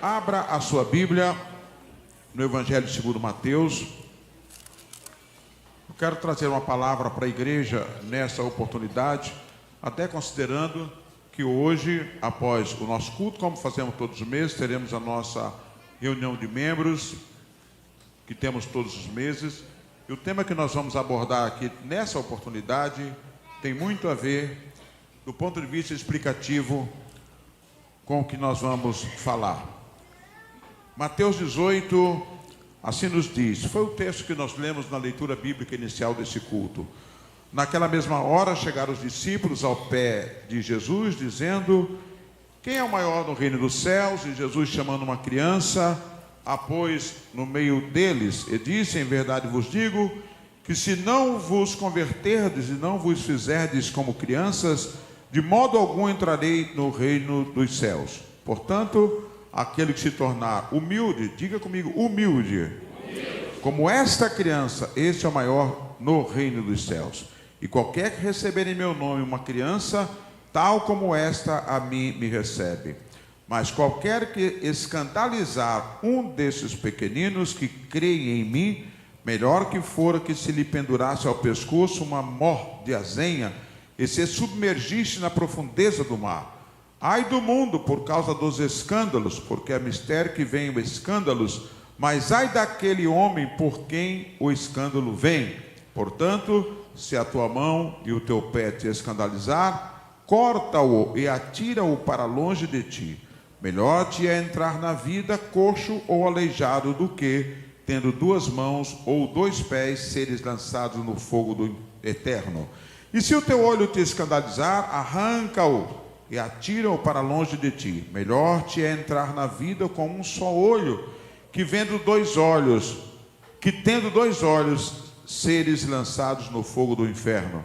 Abra a sua Bíblia no Evangelho segundo Mateus. Eu quero trazer uma palavra para a igreja nessa oportunidade, até considerando que hoje, após o nosso culto, como fazemos todos os meses, teremos a nossa reunião de membros, que temos todos os meses. E o tema que nós vamos abordar aqui nessa oportunidade tem muito a ver, do ponto de vista explicativo, com o que nós vamos falar. Mateus 18, assim nos diz, foi o texto que nós lemos na leitura bíblica inicial desse culto. Naquela mesma hora chegaram os discípulos ao pé de Jesus, dizendo: quem é o maior no reino dos céus? E Jesus, chamando uma criança, a pôs no meio deles, e disse: em verdade vos digo, que se não vos converterdes e não vos fizerdes como crianças, de modo algum entrarei no reino dos céus. Portanto, aquele que se tornar humilde, diga comigo, humilde, como esta criança, este é o maior no reino dos céus. E qualquer que receber em meu nome uma criança, tal como esta, a mim me recebe. Mas qualquer que escandalizar um desses pequeninos que creem em mim, melhor que fora que se lhe pendurasse ao pescoço uma mor de azenha e se submergisse na profundeza do mar. Ai do mundo por causa dos escândalos, porque é mistério que venham escândalos, mas ai daquele homem por quem o escândalo vem. Portanto, se a tua mão e o teu pé te escandalizar, corta-o e atira-o para longe de ti. Melhor te é entrar na vida coxo ou aleijado do que, tendo duas mãos ou dois pés, seres lançados no fogo do eterno. E se o teu olho te escandalizar, arranca-o e atira-o para longe de ti. Melhor te é entrar na vida com um só olho, que tendo dois olhos, seres lançados no fogo do inferno.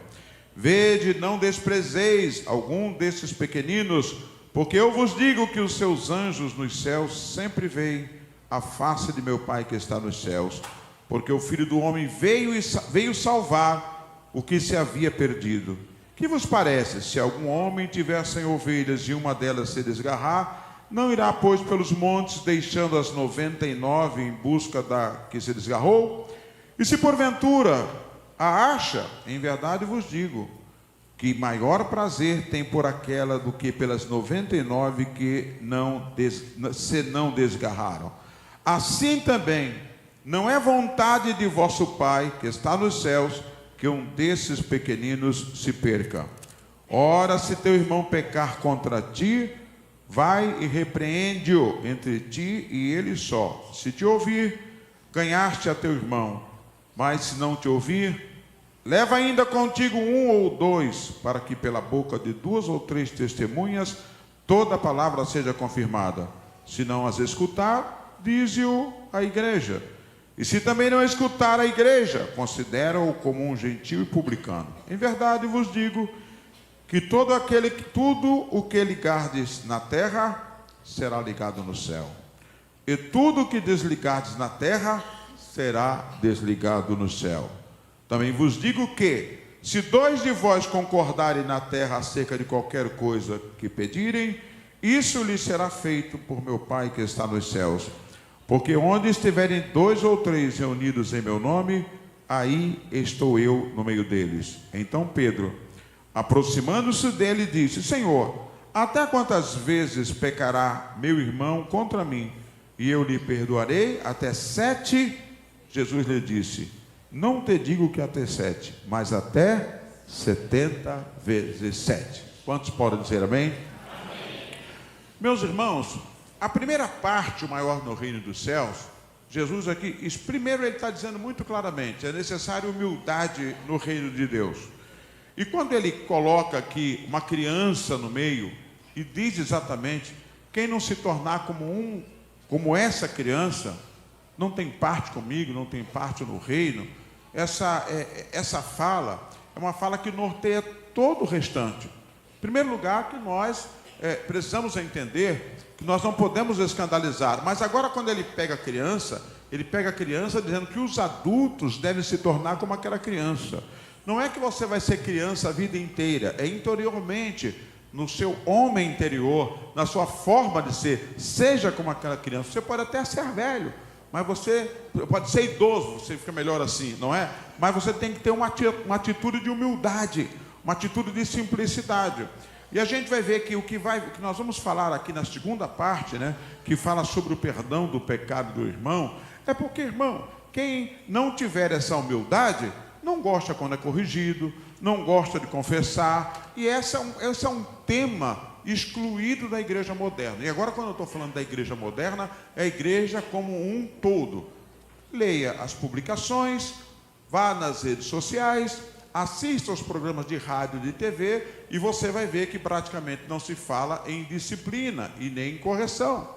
Vede, não desprezeis algum desses pequeninos, porque eu vos digo que os seus anjos nos céus sempre veem a face de meu Pai que está nos céus. Porque o Filho do Homem veio salvar o que se havia perdido. Que vos parece, se algum homem tiver 100 ovelhas e uma delas se desgarrar, não irá, pois, pelos montes, deixando as 99 em busca da que se desgarrou? E se porventura a acha, em verdade vos digo, que maior prazer tem por aquela do que pelas 99 que se não desgarraram. Assim também, não é vontade de vosso Pai, que está nos céus, que um desses pequeninos se perca. Ora, se teu irmão pecar contra ti, vai e repreende-o entre ti e ele só. Se te ouvir, ganhaste a teu irmão. Mas se não te ouvir, leva ainda contigo um ou dois, para que pela boca de 2 ou 3 testemunhas toda palavra seja confirmada. Se não as escutar, dize-o à igreja. E se também não escutar a igreja, considera-o como um gentio e publicano. Em verdade vos digo que tudo o que ligardes na terra será ligado no céu, e tudo o que desligardes na terra será desligado no céu. Também vos digo que, se 2 de vós concordarem na terra acerca de qualquer coisa que pedirem, isso lhes será feito por meu Pai que está nos céus. Porque onde estiverem 2 ou 3 reunidos em meu nome, aí estou eu no meio deles. Então Pedro, aproximando-se dele, disse: Senhor, até quantas vezes pecará meu irmão contra mim, e eu lhe perdoarei? Até 7? Jesus lhe disse: não te digo que até 7, mas até 70 vezes 7. Quantos podem dizer amém? Amém. Meus irmãos, a primeira parte, o maior no reino dos céus, Jesus aqui, primeiro ele está dizendo muito claramente, é necessário humildade no reino de Deus. E quando ele coloca aqui uma criança no meio, e diz exatamente, quem não se tornar como essa criança, não tem parte comigo, não tem parte no reino. Essa fala é uma fala que norteia todo o restante. Em primeiro lugar, que nós precisamos entender que nós não podemos escandalizar. Mas agora, quando ele pega a criança dizendo que os adultos devem se tornar como aquela criança. Não é que você vai ser criança a vida inteira, é interiormente. no seu homem interior, na sua forma de ser. Seja como aquela criança. Você pode até ser velho, mas você pode ser idoso, você fica melhor assim, não é? Mas você tem que ter uma atitude de humildade, uma atitude de simplicidade. E a gente vai ver que o que nós vamos falar aqui na segunda parte, né, que fala sobre o perdão do pecado do irmão, é porque, irmão, quem não tiver essa humildade, não gosta quando é corrigido, não gosta de confessar, e esse é um tema excluído da igreja moderna. E agora, quando eu estou falando da igreja moderna, é a igreja como um todo. Leia as publicações, vá nas redes sociais, assista aos programas de rádio e de TV, e você vai ver que praticamente não se fala em disciplina e nem em correção.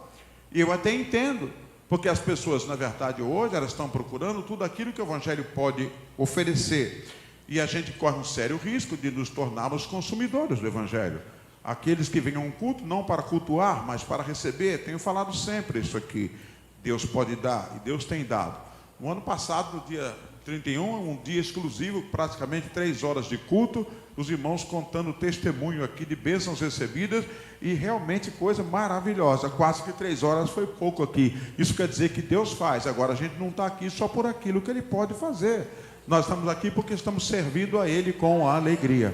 E eu até entendo, porque as pessoas, na verdade, hoje, elas estão procurando tudo aquilo que o Evangelho pode oferecer. E a gente corre um sério risco de nos tornarmos consumidores do Evangelho. Aqueles que vêm a um culto, não para cultuar, mas para receber. Tenho falado sempre isso aqui. Deus pode dar, e Deus tem dado. No ano passado, no dia 31, um dia exclusivo, praticamente 3 horas de culto, os irmãos contando testemunho aqui de bênçãos recebidas, e realmente coisa maravilhosa. Quase que 3 horas foi pouco aqui. Isso quer dizer que Deus faz. Agora a gente não está aqui só por aquilo que Ele pode fazer. Nós estamos aqui porque estamos servindo a Ele com alegria.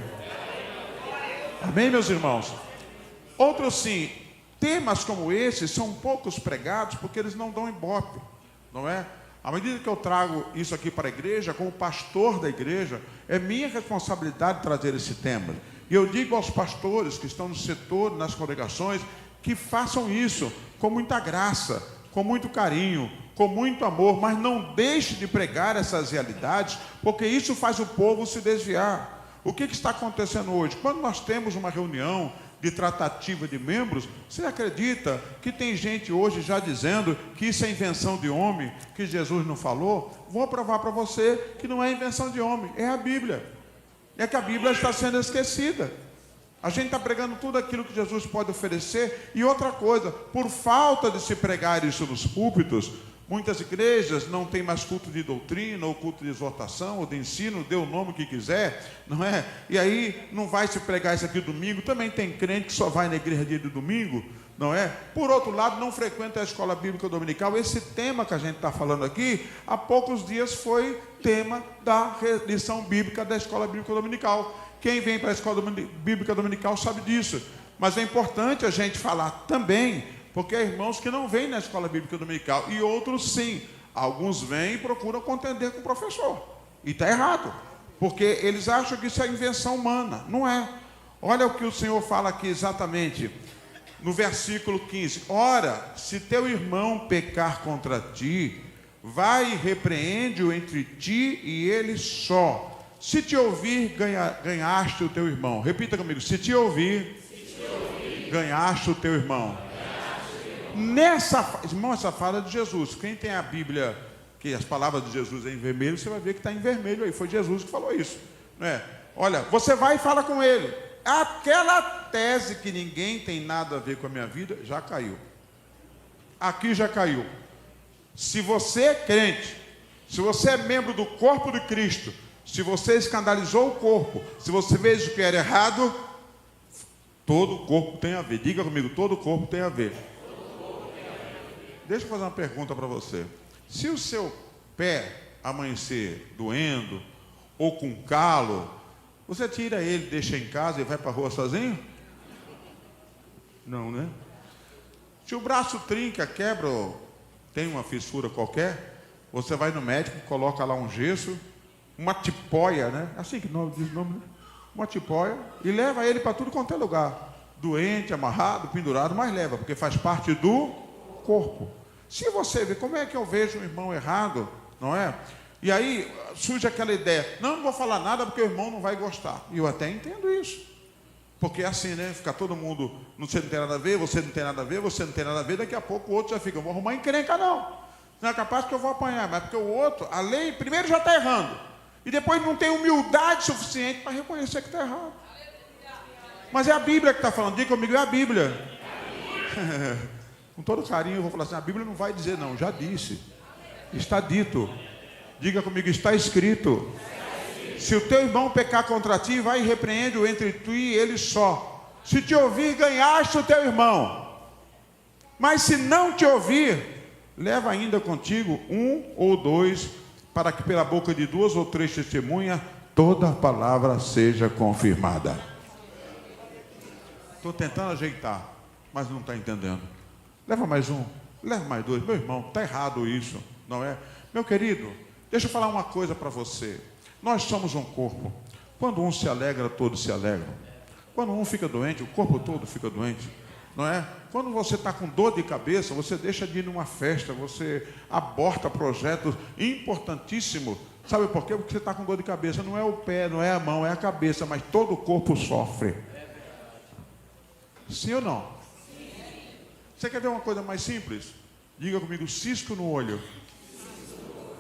Amém, meus irmãos? Outro sim, temas como esses são poucos pregados porque eles não dão ibope, não é? À medida que eu trago isso aqui para a igreja, como pastor da igreja, é minha responsabilidade trazer esse tema. E eu digo aos pastores que estão no setor, nas congregações, que façam isso com muita graça, com muito carinho, com muito amor, mas não deixe de pregar essas realidades, porque isso faz o povo se desviar. O que está acontecendo hoje? Quando nós temos uma reunião de tratativa de membros, você acredita que tem gente hoje já dizendo que isso é invenção de homem, que Jesus não falou? Vou provar para você que não é invenção de homem, é a Bíblia. É que a Bíblia está sendo esquecida. A gente está pregando tudo aquilo que Jesus pode oferecer. E outra coisa, por falta de se pregar isso nos púlpitos, muitas igrejas não têm mais culto de doutrina, ou culto de exortação, ou de ensino, dê o nome que quiser, não é? E aí não vai se pregar isso aqui domingo. Também tem crente que só vai na igreja dia de domingo, não é? Por outro lado, não frequenta a escola bíblica dominical. Esse tema que a gente está falando aqui, há poucos dias foi tema da lição bíblica da escola bíblica dominical. Quem vem para a escola bíblica dominical sabe disso. Mas é importante a gente falar também, porque há irmãos que não vêm na escola bíblica dominical, e outros sim. Alguns vêm e procuram contender com o professor. E está errado, porque eles acham que isso é invenção humana. Não é. Olha o que o Senhor fala aqui exatamente, no versículo 15. Ora, se teu irmão pecar contra ti, vai e repreende-o entre ti e ele só. Se te ouvir, ganhaste o teu irmão. Repita comigo. Se te ouvir, ganhaste o teu irmão. Irmão, essa fala é de Jesus. Quem tem a Bíblia, que as palavras de Jesus é em vermelho, você vai ver que está em vermelho aí. Foi Jesus que falou isso, não é? Olha, você vai e fala com ele. Aquela tese que ninguém tem nada a ver com a minha vida, já caiu. Aqui já caiu. Se você é crente, se você é membro do corpo de Cristo, se você escandalizou o corpo, se você fez o que era errado, todo o corpo tem a ver. Diga comigo, todo o corpo tem a ver. Deixa eu fazer uma pergunta para você. Se o seu pé amanhecer doendo ou com calo, você tira ele, deixa em casa e vai para a rua sozinho? Não, né? Se o braço trinca, quebra, ou tem uma fissura qualquer, você vai no médico, coloca lá um gesso, uma tipóia, né? Assim que diz o nome, né? Uma tipóia, e leva ele para tudo quanto é lugar. Doente, amarrado, pendurado, mas leva, porque faz parte do corpo. Se você vê, como é que eu vejo um irmão errado, não é? E aí surge aquela ideia, não vou falar nada porque o irmão não vai gostar. E eu até entendo isso. Porque é assim, né? Fica todo mundo, você não tem nada a ver, você não tem nada a ver, você não tem nada a ver, daqui a pouco o outro já fica, vou arrumar encrenca não. Não é capaz que eu vou apanhar, mas porque o outro, a lei, primeiro já está errando. E depois não tem humildade suficiente para reconhecer que está errado. Mas é a Bíblia que está falando, diga comigo, é a Bíblia. Com todo carinho eu vou falar assim, a Bíblia não vai dizer não, já disse. Está dito. Diga comigo, está escrito. Se o teu irmão pecar contra ti, vai e repreende-o entre tu e ele só. Se te ouvir, ganhaste o teu irmão. Mas se não te ouvir, leva ainda contigo um ou dois, para que pela boca de duas ou três testemunhas, toda a palavra seja confirmada. Estou tentando ajeitar, mas não está entendendo. Leva mais um, leva mais dois. Meu irmão, está errado isso, não é? Meu querido, deixa eu falar uma coisa para você. Nós somos um corpo. Quando um se alegra, todos se alegram. Quando um fica doente, o corpo todo fica doente, não é? Quando você está com dor de cabeça, você deixa de ir numa festa, você aborta projetos importantíssimos. Sabe por quê? Porque você está com dor de cabeça. Não é o pé, não é a mão, é a cabeça, mas todo o corpo sofre. Sim ou não? Sim. Você quer ver uma coisa mais simples? Diga comigo, cisco no olho.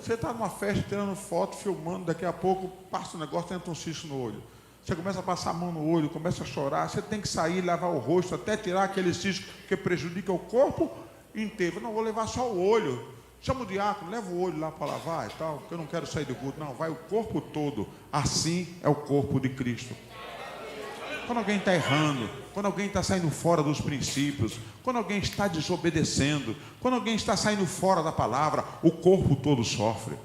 Você está numa festa, tirando foto, filmando, daqui a pouco passa um negócio, entra um cisco no olho. Você começa a passar a mão no olho, começa a chorar, você tem que sair, lavar o rosto, até tirar aquele cisco que prejudica o corpo inteiro. Não, vou levar só o olho. Chama o diácono, leva o olho lá para lavar e tal, porque eu não quero sair do culto. Não, vai o corpo todo. Assim é o corpo de Cristo. Quando alguém está errando, quando alguém está saindo fora dos princípios, quando alguém está desobedecendo, quando alguém está saindo fora da palavra, o corpo todo sofre.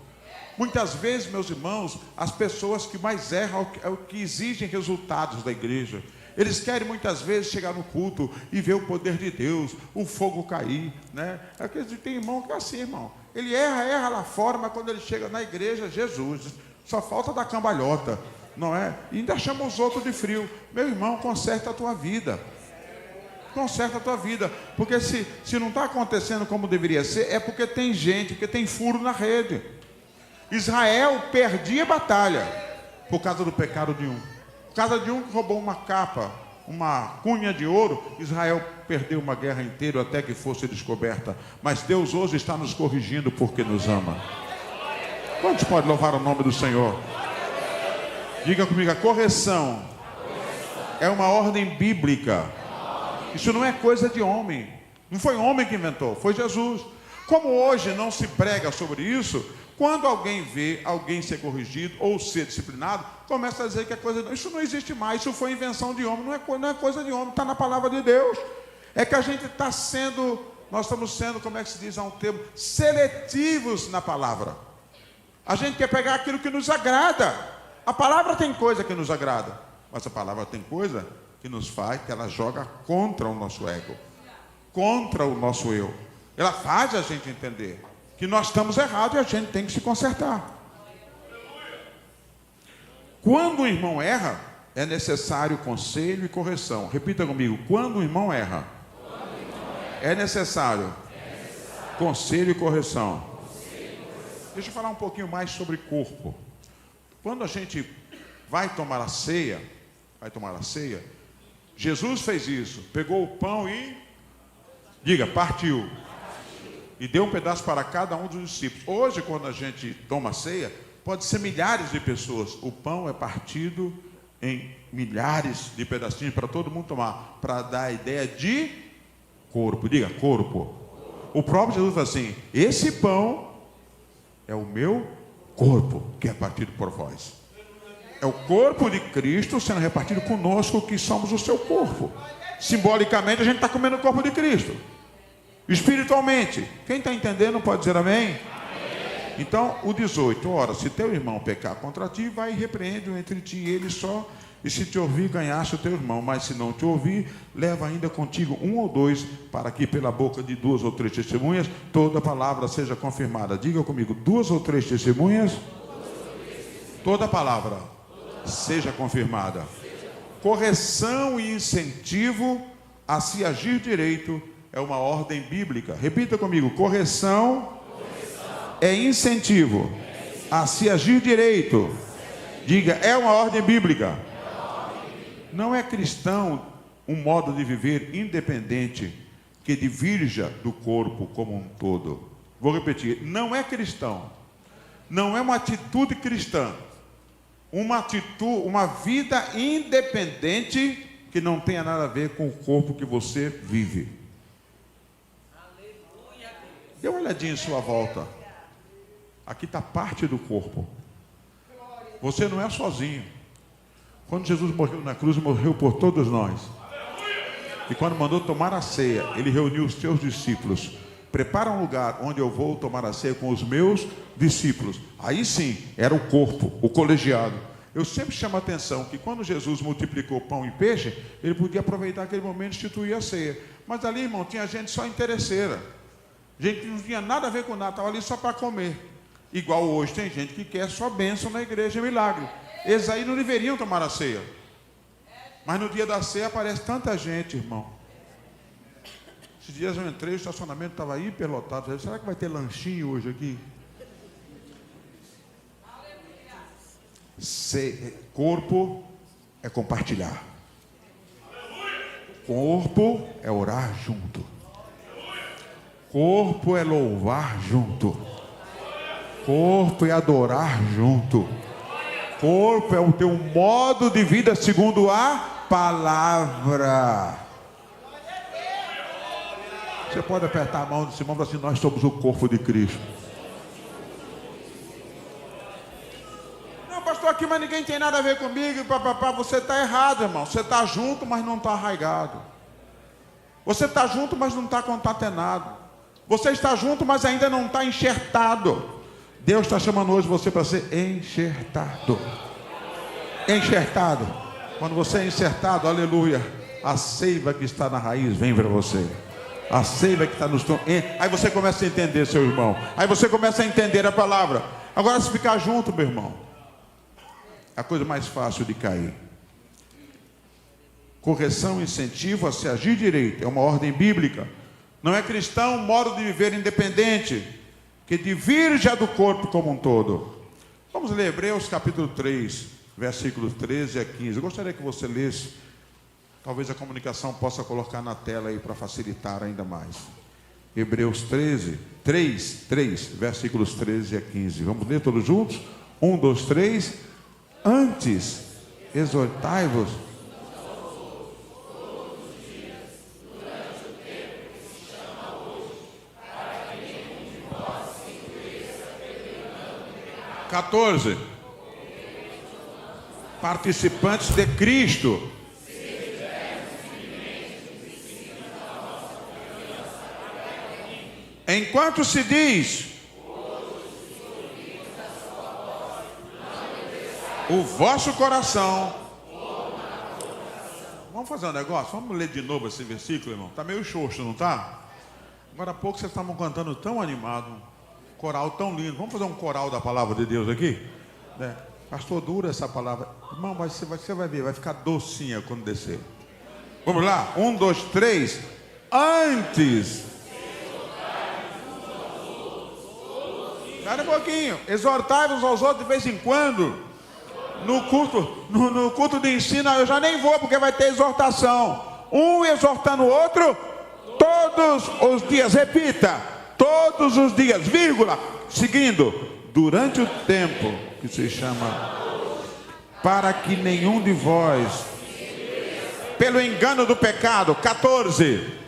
Muitas vezes, meus irmãos, as pessoas que mais erram é o que exigem resultados da igreja. Eles querem muitas vezes chegar no culto e ver o poder de Deus, o fogo cair, né? Tem irmão que é assim, irmão. Ele erra lá fora, mas quando ele chega na igreja, Jesus, só falta dar cambalhota, não é? E ainda chama os outros de frio. Meu irmão, conserta a tua vida. Conserta a tua vida. Porque se não está acontecendo como deveria ser, é porque tem gente, porque tem furo na rede. Israel perdia a batalha por causa do pecado de um. Por causa de um que roubou uma capa, uma cunha de ouro, Israel perdeu uma guerra inteira até que fosse descoberta. Mas Deus hoje está nos corrigindo porque nos ama. Quantos podem louvar o nome do Senhor? Diga comigo, a correção é uma ordem bíblica. Isso não é coisa de homem. Não foi homem que inventou, foi Jesus. Como hoje não se prega sobre isso, quando alguém vê alguém ser corrigido ou ser disciplinado, começa a dizer que é coisa de... Isso não existe mais, isso foi invenção de homem. Não é coisa de homem, está na palavra de Deus. É que a gente está sendo, nós estamos sendo, como é que se diz, há um termo, seletivos na palavra. A gente quer pegar aquilo que nos agrada. A palavra tem coisa que nos agrada, mas a palavra tem coisa que nos faz, que ela joga contra o nosso ego, contra o nosso eu. Ela faz a gente entender que nós estamos errados e a gente tem que se consertar. Quando o irmão erra, é necessário conselho e correção. Repita comigo, quando o irmão erra, é necessário conselho e correção. Deixa eu falar um pouquinho mais sobre corpo. Quando a gente vai tomar a ceia, Jesus fez isso, pegou o pão e, diga, partiu. E deu um pedaço para cada um dos discípulos. Hoje, quando a gente toma ceia, pode ser milhares de pessoas. O pão é partido em milhares de pedacinhos para todo mundo tomar, para dar a ideia de corpo. Diga, corpo. O próprio Jesus fala assim, esse pão é o meu corpo, que é partido por vós. É o corpo de Cristo sendo repartido conosco, que somos o seu corpo. Simbolicamente, a gente está comendo o corpo de Cristo. Espiritualmente, quem está entendendo pode dizer amém? Amém? Então, o 18, ora, se teu irmão pecar contra ti, vai e repreende-o entre ti e ele só, e se te ouvir, ganhaste o teu irmão, mas se não te ouvir, leva ainda contigo um ou dois, para que pela boca de duas ou três testemunhas, toda palavra seja confirmada. Diga comigo, duas ou três testemunhas, toda palavra seja confirmada. Correção e incentivo a se agir direito é uma ordem bíblica. Repita comigo, correção é incentivo a se agir direito. Diga, é uma ordem bíblica. Não é cristão um modo de viver independente que divirja do corpo como um todo. Vou repetir, não é cristão, não é uma atitude cristã, uma vida independente que não tenha nada a ver com o corpo que você vive. Dê uma olhadinha em sua volta. Aqui está parte do corpo. Você não é sozinho. Quando Jesus morreu na cruz, morreu por todos nós. E quando mandou tomar a ceia, ele reuniu os seus discípulos. Prepara um lugar onde eu vou tomar a ceia com os meus discípulos. Aí sim, era o corpo, o colegiado. Eu sempre chamo a atenção que quando Jesus multiplicou pão e peixe, ele podia aproveitar aquele momento e instituir a ceia. Mas ali, irmão, tinha gente só interesseira. Gente que não tinha nada a ver com nada, estava ali só para comer. Igual hoje tem gente que quer só bênção na igreja, milagre. Eles aí não deveriam tomar a ceia. Mas no dia da ceia aparece tanta gente, irmão. Esses dias eu entrei, o estacionamento estava hiperlotado. Falei, será que vai ter lanchinho hoje aqui? Corpo é compartilhar. Corpo é orar junto. Corpo é louvar junto. Corpo é adorar junto. Corpo é o teu modo de vida segundo a palavra. Você pode apertar a mão do irmão e falar assim: nós somos o corpo de Cristo. Não, pastor, aqui, mas ninguém tem nada a ver comigo. Papapá. Você está errado, irmão. Você está junto, mas não está arraigado. Você está junto, mas não está concatenado. Você está junto, mas ainda não está enxertado. Deus está chamando hoje você para ser enxertado. Enxertado. Quando você é enxertado, aleluia, a seiva que está na raiz vem para você. A seiva que está nos troncos. Aí você começa a entender, seu irmão. Aí você começa a entender a palavra. Agora, se ficar junto, meu irmão, é a coisa mais fácil de cair. Correção e incentivo a se agir direito é uma ordem bíblica. Não é cristão modo de viver independente, que divirja do corpo como um todo. Vamos ler Hebreus capítulo 3, versículos 13 a 15. Eu gostaria que você lesse. Talvez a comunicação possa colocar na tela aí para facilitar ainda mais. Hebreus 3, versículos 13 a 15. Vamos ler todos juntos? 1, 2, 3. Antes, exortai-vos. Durante o tempo que se chama hoje, para que nenhum de vós se endureça pecando no pecado. 14. Participantes de Cristo. Enquanto se diz o vosso coração. Vamos fazer um negócio? Vamos ler de novo esse versículo, irmão. Está meio xoxo, não está? Agora há pouco vocês estavam cantando tão animado, um coral tão lindo. Vamos fazer um coral da palavra de Deus aqui? Pastor, dura essa palavra. Irmão, você vai ver, vai ficar docinha quando descer. Vamos lá? 1, 2, 3. Antes. Espera um pouquinho. Exortai-vos aos outros de vez em quando. No culto de ensino eu já nem vou, porque vai ter exortação. Um exortando o outro todos os dias. Repita. Todos os dias, vírgula. Seguindo. Durante o tempo que se chama, para que nenhum de vós, pelo engano do pecado. 14.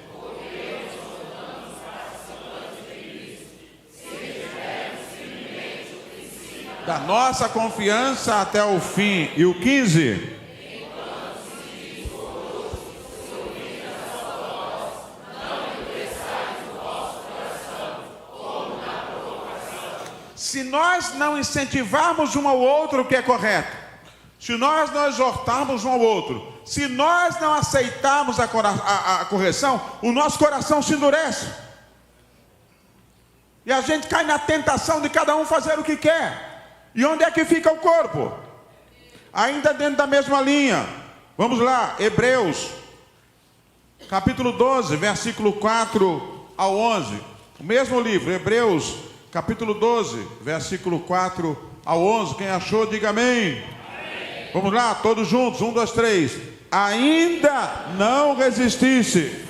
Da nossa confiança até o fim. E o 15. Se nós não incentivarmos um ao outro o que é correto, se nós não exortarmos um ao outro, se nós não aceitarmos a correção, o nosso coração se endurece. E a gente cai na tentação de cada um fazer o que quer. E onde é que fica o corpo? Ainda dentro da mesma linha. Vamos lá, Hebreus, capítulo 12, versículo 4 ao 11. O mesmo livro, Hebreus, capítulo 12, versículo 4 ao 11. Quem achou, diga amém. Amém. Vamos lá, todos juntos, 1, 2, 3. Ainda não resistisse.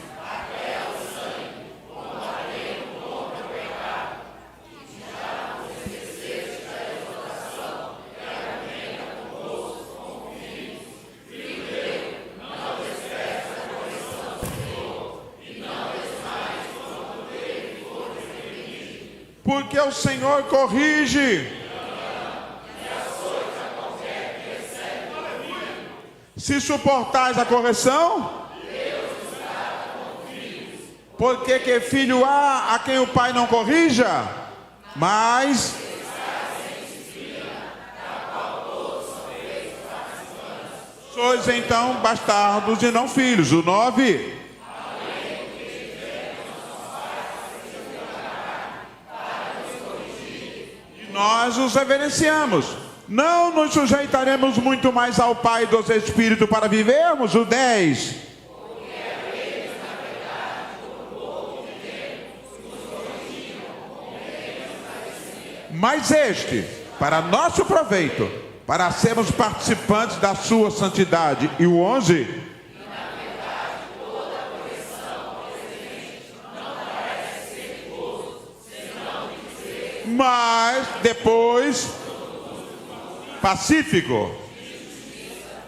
Porque o Senhor corrige. Se suportais a correção, Porque que filho há a quem o pai não corrija? Mas sois então bastardos e não filhos. O 9. E nós os reverenciamos. Não nos sujeitaremos muito mais ao Pai dos Espíritos para vivermos. O 10. Mas este, para nosso proveito, para sermos participantes da sua santidade. E o 11. Mas depois, pacífico,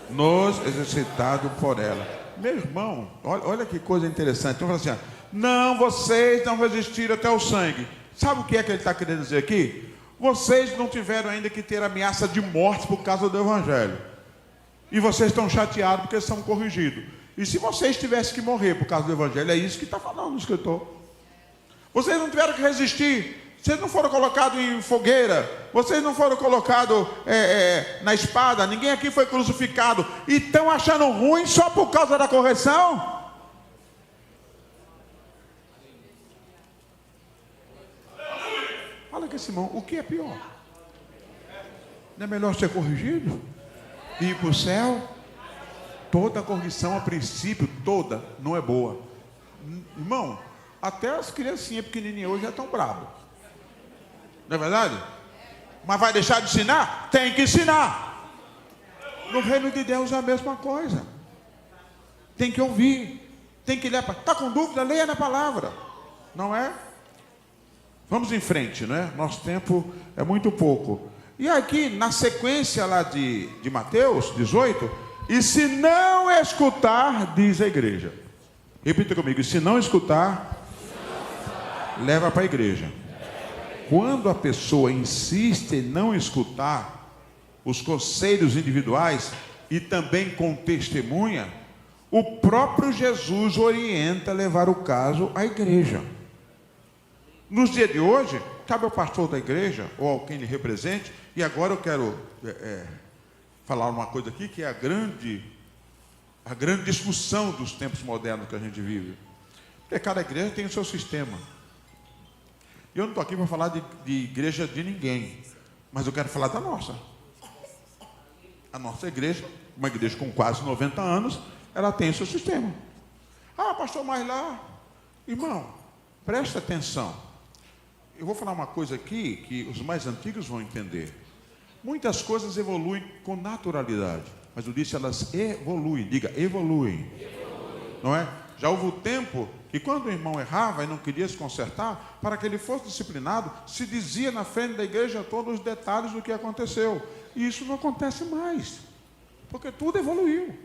nos exercitado por ela. Meu irmão, olha que coisa interessante. Então fala assim, não, vocês não resistiram até o sangue. Sabe o que é que ele está querendo dizer aqui? Vocês não tiveram ainda que ter ameaça de morte por causa do Evangelho. E vocês estão chateados porque são corrigidos. E se vocês tivessem que morrer por causa do Evangelho, é isso que está falando o escritor. Vocês não tiveram que resistir. Vocês não foram colocados em fogueira. Vocês não foram colocados na espada. Ninguém aqui foi crucificado. E estão achando ruim só por causa da correção? Fala com esse irmão, o que é pior? Não é melhor ser corrigido? E ir para o céu? Toda correção, a princípio, toda, não é boa. Irmão, até as criancinhas pequenininhas hoje já estão bravas. Não é verdade? Mas vai deixar de ensinar? Tem que ensinar. No reino de Deus é a mesma coisa. Tem que ouvir. Tem que ler. Está com dúvida? Leia na palavra. Não é? Vamos em frente, não é? Nosso tempo é muito pouco. E aqui, na sequência lá de Mateus 18, e se não escutar, diz a igreja. Repita comigo, e se não escutar, leva para a igreja. Quando a pessoa insiste em não escutar os conselhos individuais e também com testemunha, o próprio Jesus orienta a levar o caso à igreja. Nos dias de hoje, cabe ao pastor da igreja, ou ao quem lhe represente, e agora eu quero falar uma coisa aqui, que é a grande discussão dos tempos modernos que a gente vive. Porque cada igreja tem o seu sistema. Eu não estou aqui para falar de igreja de ninguém, mas eu quero falar da nossa. A nossa igreja, uma igreja com quase 90 anos, ela tem o seu sistema. Ah, pastor, mas lá... Irmão, presta atenção. Eu vou falar uma coisa aqui que os mais antigos vão entender. Muitas coisas evoluem com naturalidade, mas eu disse elas evoluem, diga evoluem. Não é? Já houve o tempo que quando o irmão errava e não queria se consertar, para que ele fosse disciplinado, se dizia na frente da igreja todos os detalhes do que aconteceu. E isso não acontece mais, porque tudo evoluiu.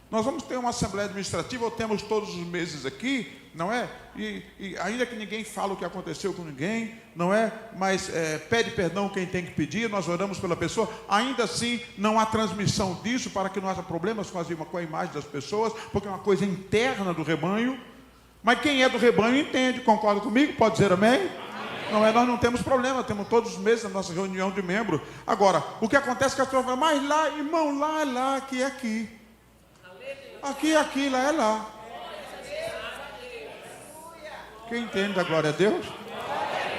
Nós vamos ter uma assembleia administrativa, ou temos todos os meses aqui, não é? E ainda que ninguém fale o que aconteceu com ninguém, não é? Mas pede perdão quem tem que pedir, nós oramos pela pessoa. Ainda assim, não há transmissão disso para que não haja problemas com a imagem das pessoas, porque é uma coisa interna do rebanho. Mas quem é do rebanho entende, concorda comigo? Pode dizer amém? Não é? Nós não temos problema, temos todos os meses a nossa reunião de membros. Agora, o que acontece é que as pessoas falam, mas lá, irmão, lá é lá, aqui é aqui. Aqui é aqui, lá é lá. Quem entende da glória a Deus?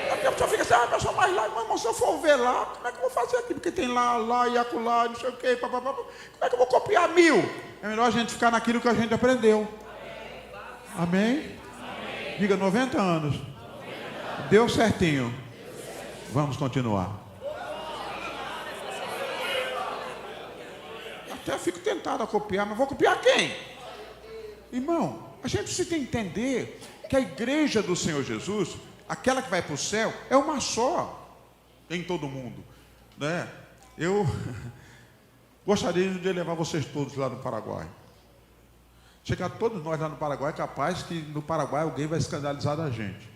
Porque a pessoa fica assim, pessoal, mas lá, irmão, se eu for ver lá, como é que eu vou fazer aqui? Porque tem lá e acolá, não sei o quê, papapá. Como é que eu vou copiar 1000? É melhor a gente ficar naquilo que a gente aprendeu. Amém? Diga 90 anos. Deu certinho. Vamos continuar. Até fico tentado a copiar, mas vou copiar quem? Irmão, a gente precisa entender que a igreja do Senhor Jesus, aquela que vai para o céu, é uma só em todo mundo, né? Eu gostaria de levar vocês todos lá no Paraguai. Chegar todos nós lá no Paraguai, é capaz que no Paraguai alguém vai escandalizar da gente,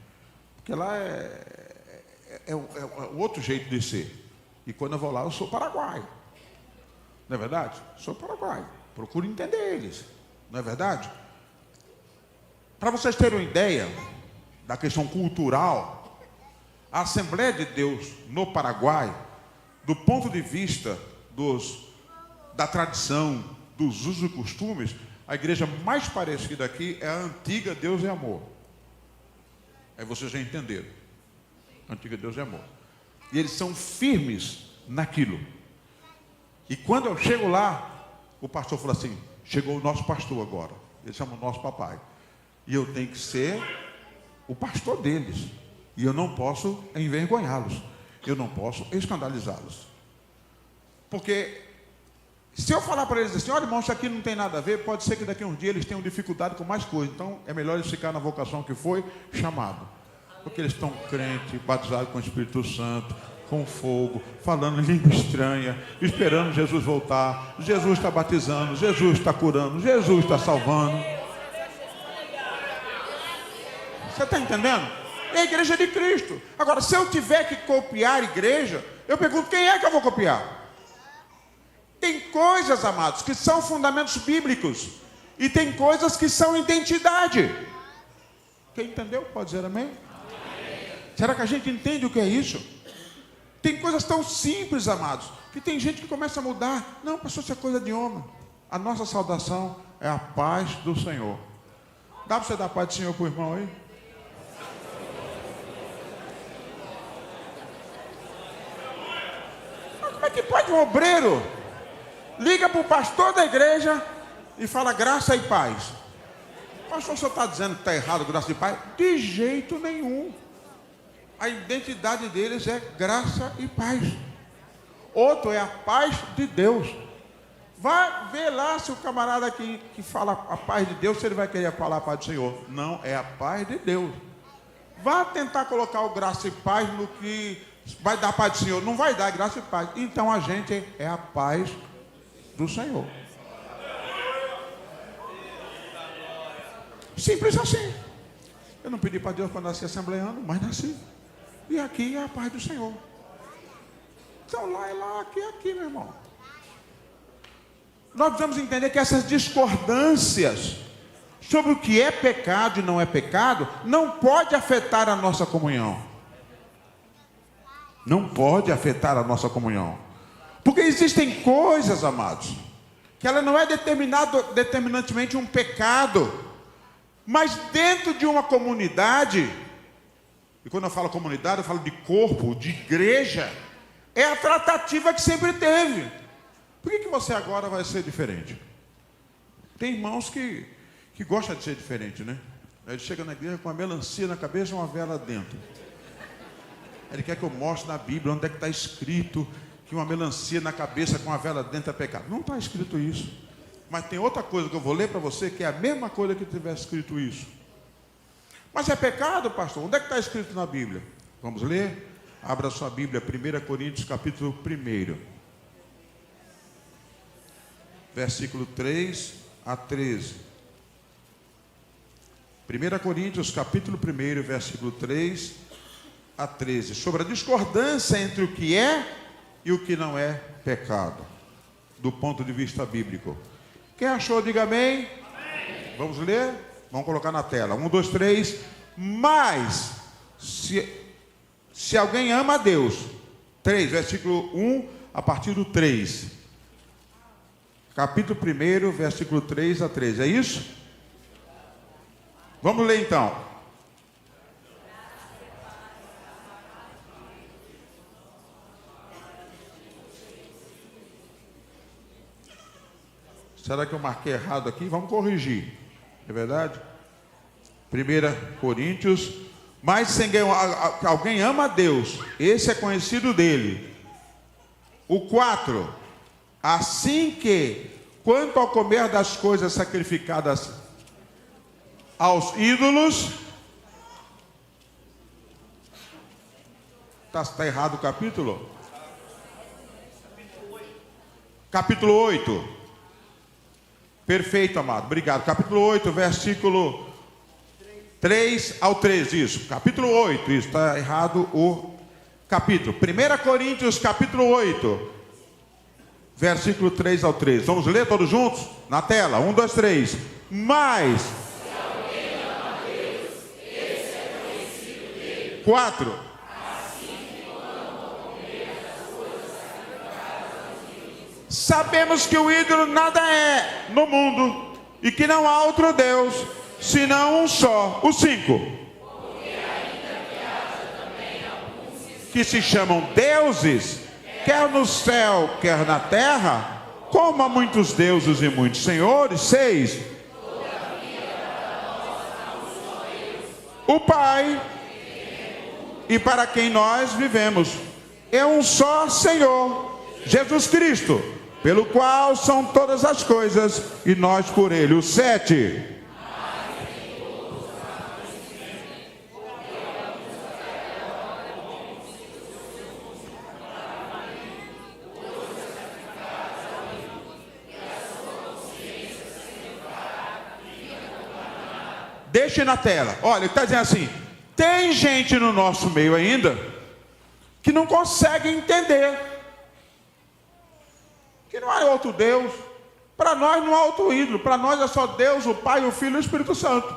porque lá é o outro jeito de ser. E quando eu vou lá, eu sou paraguaio. Não é verdade? Sou paraguaio. Procuro entender eles. Não é verdade? Para vocês terem uma ideia da questão cultural, a Assembleia de Deus no Paraguai, do ponto de vista da tradição, dos usos e costumes, a igreja mais parecida aqui é a antiga Deus e Amor. Aí vocês já entenderam. Antiga Deus e Amor. E eles são firmes naquilo. E quando eu chego lá, o pastor falou assim: chegou o nosso pastor agora. Ele chama o nosso papai. E eu tenho que ser o pastor deles. E eu não posso envergonhá-los. Eu não posso escandalizá-los. Porque se eu falar para eles assim: olha, irmão, isso aqui não tem nada a ver, pode ser que daqui a uns dias eles tenham dificuldade com mais coisas. Então é melhor eles ficar na vocação que foi chamado. Porque eles estão crentes, batizados com o Espírito Santo, com fogo, falando em língua estranha, esperando Jesus voltar. Jesus está batizando, Jesus está curando, Jesus está salvando. Você está entendendo? É a igreja de Cristo. Agora, se eu tiver que copiar a igreja, eu pergunto: quem é que eu vou copiar? Tem coisas, amados, que são fundamentos bíblicos. E tem coisas que são identidade. Quem entendeu pode dizer amém? Será que a gente entende o que é isso? Tem coisas tão simples, amados, que tem gente que começa a mudar. Não, pastor, isso é coisa de homem. A nossa saudação é a paz do Senhor. Dá para você dar a paz do Senhor para o irmão aí? Mas como é que pode um obreiro liga para o pastor da igreja e fala graça e paz? Pastor, o senhor está dizendo que está errado graça e paz? De jeito nenhum. A identidade deles é graça e paz. Outro é a paz de Deus. Vai ver lá se o camarada que fala a paz de Deus, se ele vai querer falar a paz do Senhor. Não, é a paz de Deus. Vá tentar colocar o graça e paz no que vai dar a paz do Senhor. Não vai dar graça e paz. Então a gente é a paz do Senhor. Simples assim. Eu não pedi para Deus para nascer assembleano, mas nasci. E aqui é a paz do Senhor. Então lá é lá, aqui é aqui, meu irmão. Nós precisamos entender que essas discordâncias sobre o que é pecado e não é pecado não pode afetar a nossa comunhão. Não pode afetar a nossa comunhão. Porque existem coisas, amados, que ela não é determinantemente um pecado, mas dentro de uma comunidade, e quando eu falo comunidade, eu falo de corpo, de igreja, é a tratativa que sempre teve. Por que você agora vai ser diferente? Tem irmãos que gostam de ser diferente, né? Ele chega na igreja com uma melancia na cabeça e uma vela dentro. Ele quer que eu mostre na Bíblia onde é que está escrito que uma melancia na cabeça com uma vela dentro é pecado. Não está escrito isso. Mas tem outra coisa que eu vou ler para você, que é a mesma coisa que tivesse escrito isso. Mas é pecado, pastor? Onde é que está escrito na Bíblia? Vamos ler? Abra sua Bíblia, 1 Coríntios, capítulo 1. Versículo 3 a 13. 1 Coríntios, capítulo 1, versículo 3 a 13. Sobre a discordância entre o que é e o que não é pecado, do ponto de vista bíblico. Quem achou, diga amém. Amém. Vamos ler? Vamos colocar na tela. 1, 2, 3. Mas, se alguém ama a Deus. 3, versículo 1, a partir do 3. Capítulo 1, versículo 3 a 13. É isso? Vamos ler então. Será que eu marquei errado aqui? Vamos corrigir. É verdade? 1 Coríntios. Mas se alguém ama a Deus, esse é conhecido dele. O 4. Assim que, quanto ao comer das coisas sacrificadas aos ídolos, está errado o capítulo? Capítulo 8. Perfeito, amado, obrigado. Capítulo 8, versículo 3 ao 13, isso. Capítulo 8, isso, está errado o capítulo. 1 Coríntios, capítulo 8, versículo 3 ao 13. Vamos ler todos juntos? Na tela, 1, 2, 3. Mas, se alguém ama 4. Sabemos que o ídolo nada é no mundo e que não há outro Deus, senão um só. O 5. Que se chamam deuses, quer no céu, quer na terra, como há muitos deuses e muitos senhores. 6. O Pai, e para quem nós vivemos, é um só Senhor, Jesus Cristo, pelo qual são todas as coisas, e nós por Ele. O 7. Deixe na tela. Olha, ele está dizendo assim: tem gente no nosso meio ainda que não consegue entender que não há outro Deus. Para nós não há outro ídolo. Para nós é só Deus, o Pai, o Filho e o Espírito Santo.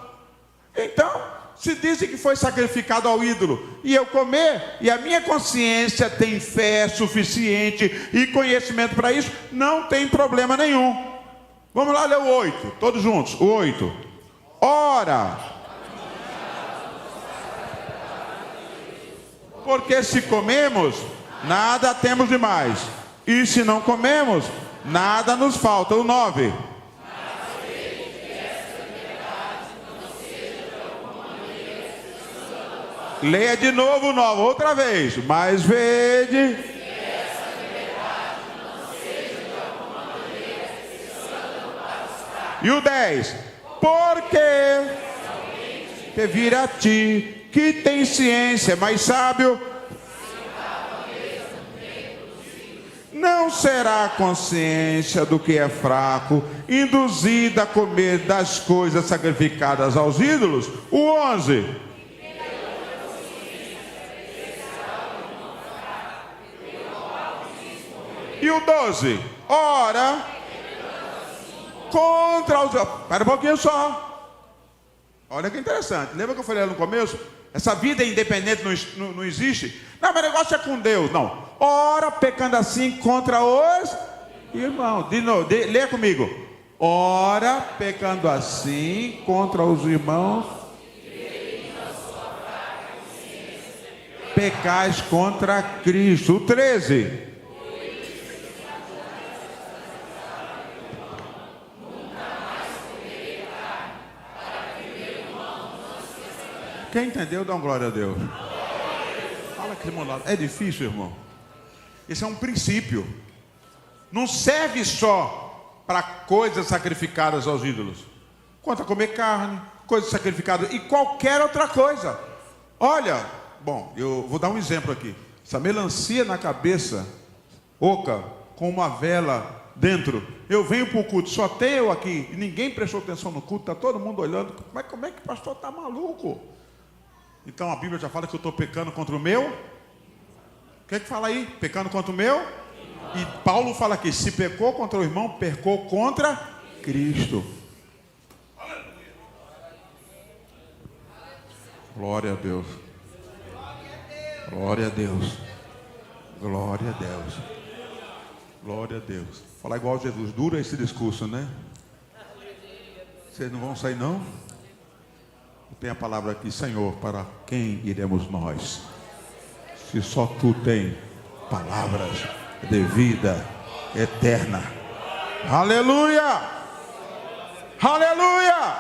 Então, se dizem que foi sacrificado ao ídolo e eu comer, e a minha consciência tem fé suficiente e conhecimento para isso, não tem problema nenhum. Vamos lá ler o 8, todos juntos. O 8. Ora, porque se comemos, nada temos de mais, e se não comemos, nada nos falta. O 9. Leia de novo o 9, outra vez. Mas vede. E o 10. Porque que vir a ti, que tem ciência, mais sábio, não será a consciência do que é fraco, induzida a comer das coisas sacrificadas aos ídolos. O 11. E o 12. Ora, contra os... Espera um pouquinho só. Olha que interessante. Lembra que eu falei no começo? Essa vida independente não existe. Não, mas o negócio é com Deus. Não. Ora, pecando assim contra os irmãos. De novo, leia comigo. Ora, pecando assim contra os irmãos, pecais contra Cristo. O 13. Quem entendeu, dá uma glória a Deus. Fala aqui, irmão. É difícil, irmão. Esse é um princípio. Não serve só para coisas sacrificadas aos ídolos. Quanto a comer carne, coisas sacrificadas e qualquer outra coisa. Olha, bom, eu vou dar um exemplo aqui. Essa melancia na cabeça, oca, com uma vela dentro. Eu venho para o culto, só tem eu aqui. E ninguém prestou atenção no culto, está todo mundo olhando. Como é que o pastor está maluco? Então a Bíblia já fala que eu estou pecando contra o meu. O que é que fala aí? Pecando contra o meu? E Paulo fala aqui: se pecou contra o irmão, pecou contra Cristo. Glória a Deus. Glória a Deus. Glória a Deus. Glória a Deus. Falar igual a Jesus. Dura esse discurso, né? Vocês não vão sair, não? Tem a palavra aqui: Senhor, para quem iremos nós? Se só Tu tem palavras de vida eterna. Aleluia! Aleluia!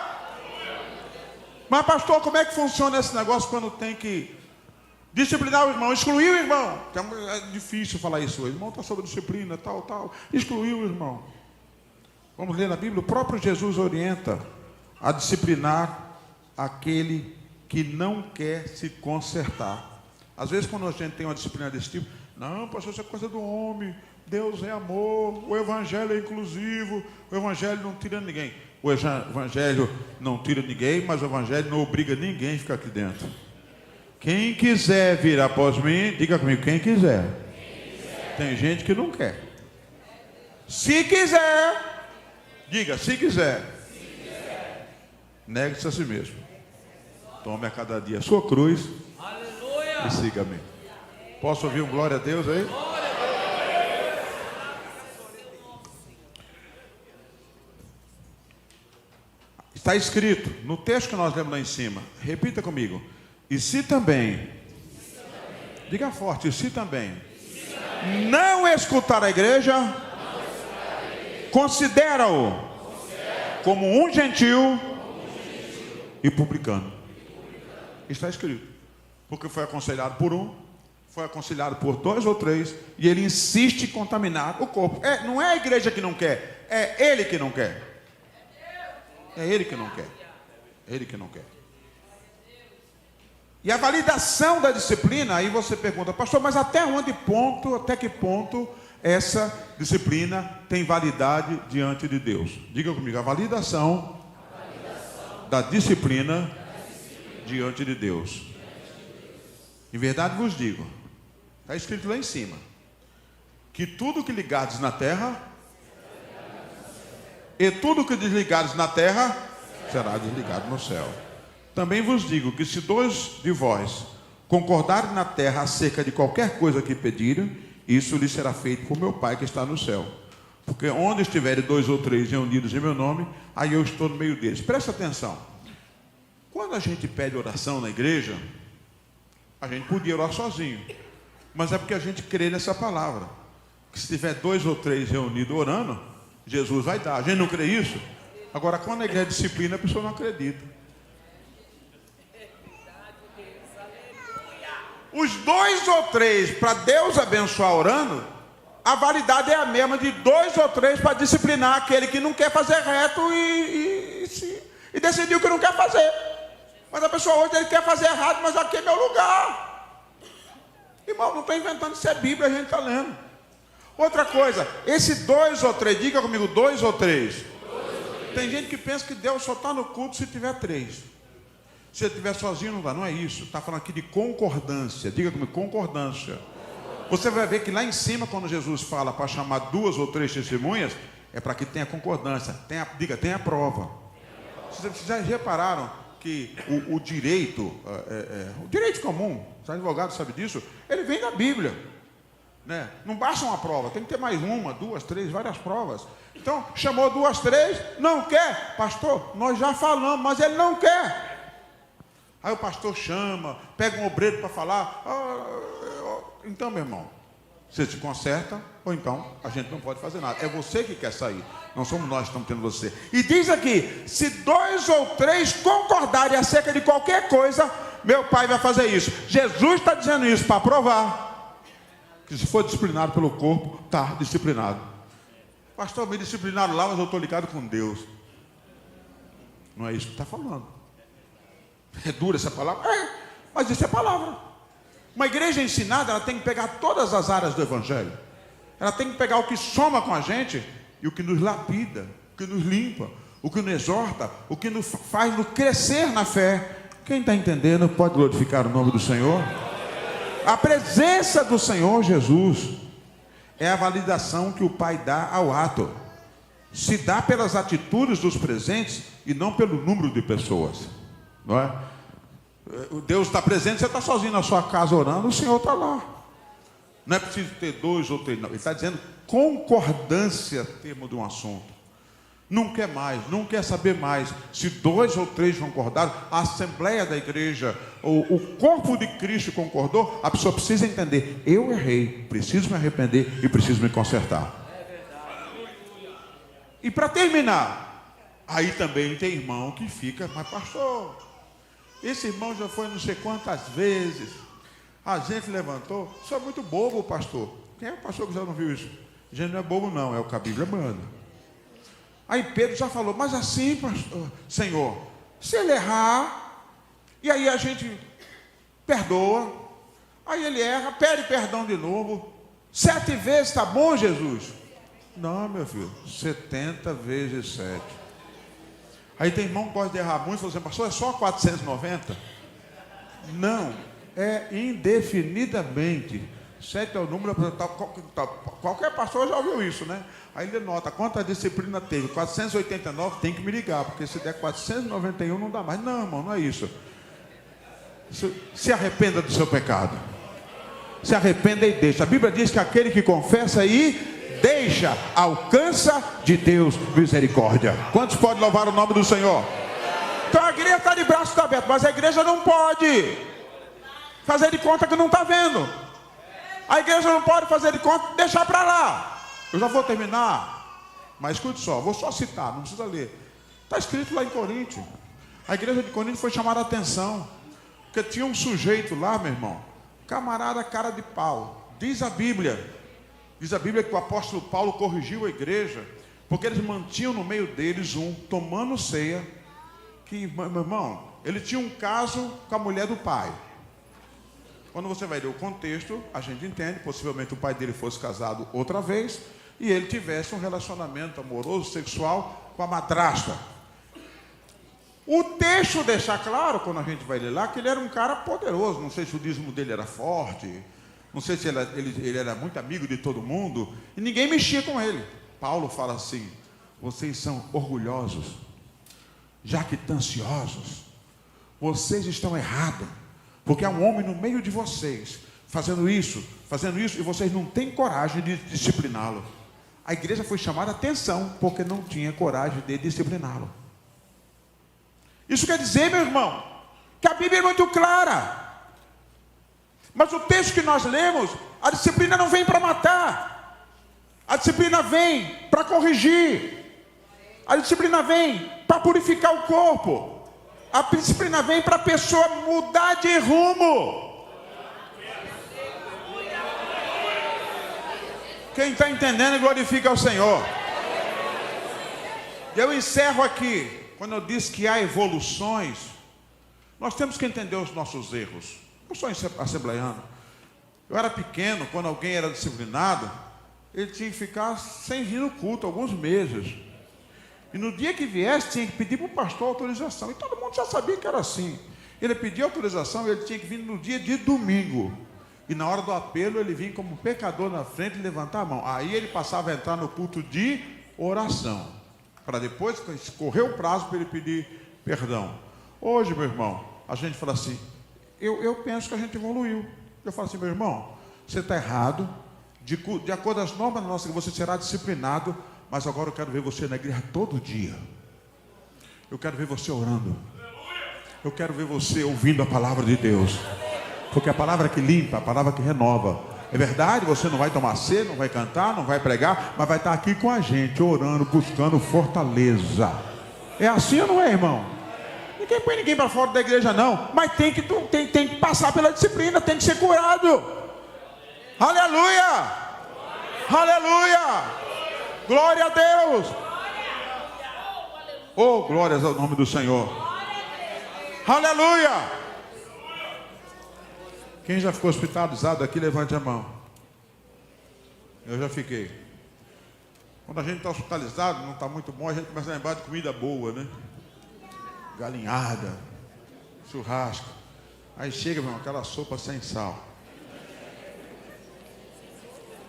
Mas pastor, como é que funciona esse negócio quando tem que disciplinar o irmão, excluir o irmão? É difícil falar isso. O irmão está sob disciplina, tal. Excluir o irmão. Vamos ler na Bíblia. O próprio Jesus orienta a disciplinar aquele que não quer se consertar. Às vezes, quando a gente tem uma disciplina desse tipo, não, pastor, isso é coisa do homem, Deus é amor, o evangelho é inclusivo, o evangelho não tira ninguém. O evangelho não tira ninguém, mas o evangelho não obriga ninguém a ficar aqui dentro. Quem quiser vir após mim, diga comigo, quem quiser. Tem gente que não quer. Se quiser, diga, se quiser. Negue-se a si mesmo. Tome a cada dia a sua cruz. Aleluia. e siga-me. Posso ouvir um glória a Deus aí? Está escrito no texto que nós lemos lá em cima. Repita comigo. E se também, diga forte, e se também não escutar a igreja, considera-o como um gentil e publicano. Está escrito. Porque foi aconselhado por um, foi aconselhado por 2 ou 3, e ele insiste em contaminar o corpo. Não é a igreja que não quer, é ele que não quer. É ele que não quer. É ele que não quer. E a validação da disciplina, aí você pergunta, pastor, mas até que ponto essa disciplina tem validade diante de Deus? Diga comigo, a validação da disciplina diante de Deus. Em verdade vos digo, está escrito lá em cima, que tudo que ligados na terra, e tudo que desligados na terra, será desligado no céu. Também vos digo que se 2 de vós concordarem na terra acerca de qualquer coisa que pedirem, isso lhe será feito por meu Pai que está no céu. Porque onde estiverem 2 ou 3 reunidos em meu nome, aí eu estou no meio deles. Presta atenção. Quando a gente pede oração na igreja, a gente podia orar sozinho. Mas é porque a gente crê nessa palavra. Que se tiver 2 ou 3 reunidos orando, Jesus vai dar. A gente não crê isso? Agora, quando a igreja é disciplina, a pessoa não acredita. Os 2 ou 3 para Deus abençoar orando, a validade é a mesma de 2 ou 3 para disciplinar aquele que não quer fazer reto e decidiu que não quer fazer. Mas a pessoa hoje ele quer fazer errado, mas aqui é meu lugar. Irmão, não estou inventando, isso é Bíblia, a gente está lendo. Outra coisa, esse 2 ou 3, diga comigo, 2 ou 3. Tem gente que pensa que Deus só está no culto se tiver 3. Se ele estiver sozinho não dá, não é isso. Está falando aqui de concordância, diga comigo, concordância. Você vai ver que lá em cima, quando Jesus fala para chamar 2 ou 3 testemunhas, é para que tenha concordância, tenha prova. Vocês já repararam que o direito comum, os advogados sabem disso, ele vem da Bíblia. Né? Não basta uma prova, tem que ter mais 1, 2, 3, várias provas. Então, chamou 2, 3, não quer. Pastor, nós já falamos, mas ele não quer. Aí o pastor chama, pega um obreiro para falar. Então, meu irmão, você se conserta, ou então a gente não pode fazer nada. É você que quer sair, não somos nós que estamos tendo você. E diz aqui, se 2 ou 3 concordarem acerca de qualquer coisa, meu Pai vai fazer isso. Jesus está dizendo isso para provar que se for disciplinado pelo corpo, está disciplinado. Pastor, me disciplinaram lá, mas eu estou ligado com Deus. Não é isso que está falando. É dura essa palavra? Mas isso é palavra. Uma igreja ensinada, ela tem que pegar todas as áreas do Evangelho. Ela tem que pegar o que soma com a gente e o que nos lapida, o que nos limpa, o que nos exorta, o que nos faz nos crescer na fé. Quem está entendendo pode glorificar o nome do Senhor. A presença do Senhor Jesus é a validação que o Pai dá ao ato. Se dá pelas atitudes dos presentes e não pelo número de pessoas. Não é? Deus está presente, você está sozinho na sua casa orando, o Senhor está lá. Não é preciso ter 2 ou 3, não. Ele está dizendo concordância, termo de um assunto. Não quer mais, não quer saber mais. Se 2 ou 3 concordaram, a Assembleia da Igreja, o corpo de Cristo concordou, a pessoa precisa entender, eu errei, preciso me arrepender e preciso me consertar. E para terminar, aí também tem irmão que fica, mas pastor, esse irmão já foi não sei quantas vezes, a gente levantou, isso é muito bobo, pastor. Quem é o pastor que já não viu isso? A gente não é bobo não, é o que a Bíblia manda. Aí Pedro já falou, mas assim, pastor, Senhor, se ele errar, e aí a gente perdoa, aí ele erra, pede perdão de novo, 7 vezes está bom, Jesus? Não, meu filho, 70 vezes 7. Aí tem irmão que gosta de errar muito, falou assim, pastor, é só 490? Não, é indefinidamente. 7 é o número, qualquer pastor já ouviu isso, né? Aí ele nota, quanta disciplina teve? 489, tem que me ligar, porque se der 491 não dá mais. Não, irmão, não é isso. Se arrependa do seu pecado. Se arrependa e deixa. A Bíblia diz que aquele que confessa e deixa, alcança de Deus misericórdia. Quantos podem louvar o nome do Senhor? Então a igreja está de braços abertos, mas a igreja não pode fazer de conta que não está vendo. A igreja não pode fazer de conta, deixar para lá. Eu já vou terminar, mas escute só, vou só citar, não precisa ler. Está escrito lá em Coríntios. A igreja de Corinto foi chamada a atenção, porque tinha um sujeito lá, meu irmão, camarada cara de pau. Diz a Bíblia que o apóstolo Paulo corrigiu a igreja, porque eles mantinham no meio deles tomando ceia, que, meu irmão, ele tinha um caso com a mulher do pai. Quando você vai ler o contexto, a gente entende, possivelmente o pai dele fosse casado outra vez, e ele tivesse um relacionamento amoroso, sexual, com a madrasta. O texto deixa claro, quando a gente vai ler lá, que ele era um cara poderoso. Não sei se o dízimo dele era forte, não sei se ele era muito amigo de todo mundo, e ninguém mexia com ele. Paulo fala assim: vocês são orgulhosos, jactanciosos, vocês estão errados, porque há um homem no meio de vocês, fazendo isso, e vocês não têm coragem de discipliná-lo. A igreja foi chamada a atenção, porque não tinha coragem de discipliná-lo. Isso quer dizer, meu irmão, que a Bíblia é muito clara. Mas o texto que nós lemos, a disciplina não vem para matar. A disciplina vem para corrigir. A disciplina vem para purificar o corpo. A disciplina vem para a pessoa mudar de rumo. Quem está entendendo, glorifica ao Senhor. Eu encerro aqui. Quando eu disse que há evoluções, nós temos que entender os nossos erros. Eu sou assembleiano. Eu era pequeno, quando alguém era disciplinado, ele tinha que ficar sem vir no culto alguns meses. E no dia que viesse, tinha que pedir para o pastor autorização. E todo mundo já sabia que era assim. Ele pedia autorização e ele tinha que vir no dia de domingo. E na hora do apelo, ele vinha como pecador na frente e levantar a mão. Aí ele passava a entrar no culto de oração, para depois correr o prazo para ele pedir perdão. Hoje, meu irmão, a gente fala assim, eu penso que a gente evoluiu. Eu falo assim, meu irmão, você está errado, de acordo com as normas nossas, você será disciplinado, mas agora eu quero ver você na igreja todo dia. Eu quero ver você orando. Eu quero ver você ouvindo a palavra de Deus, porque a palavra que limpa, a palavra que renova. É verdade, você não vai tomar ceia, não vai cantar, não vai pregar, mas vai estar aqui com a gente, orando, buscando fortaleza. É assim ou não é, irmão? Ninguém põe ninguém para fora da igreja, não. Mas tem que passar pela disciplina, tem que ser curado. Aleluia! Aleluia! Glória a Deus! Oh, glórias ao nome do Senhor. Aleluia! Quem já ficou hospitalizado aqui, levante a mão. Eu já fiquei. Quando a gente está hospitalizado, não está muito bom, a gente começa a lembrar de comida boa, né? Galinhada, churrasco. Aí chega, meu irmão, aquela sopa sem sal.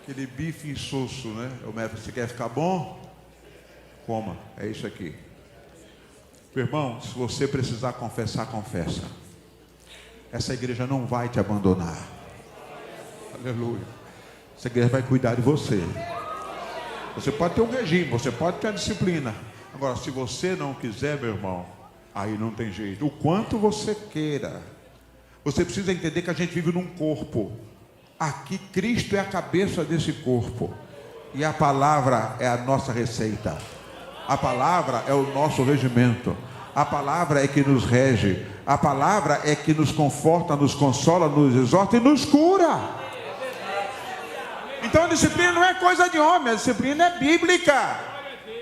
Aquele bife insosso, né? O médico, você quer ficar bom? Coma, é isso aqui. Meu irmão, se você precisar confessar, confessa. Essa igreja não vai te abandonar. Aleluia. Essa igreja vai cuidar de você. Você pode ter um regime, você pode ter a disciplina. Agora, se você não quiser, meu irmão, aí não tem jeito. O quanto você queira. Você precisa entender que a gente vive num corpo. Aqui Cristo é a cabeça desse corpo. E a palavra é a nossa receita. A palavra é o nosso regimento. A palavra é que nos rege. A palavra é que nos conforta, nos consola, nos exorta e nos cura. Então a disciplina não é coisa de homem, a disciplina é bíblica.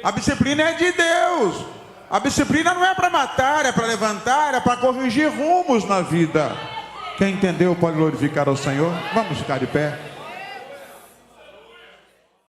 A disciplina é de Deus. A disciplina não é para matar, é para levantar, é para corrigir rumos na vida. Quem entendeu pode glorificar ao Senhor. Vamos ficar de pé.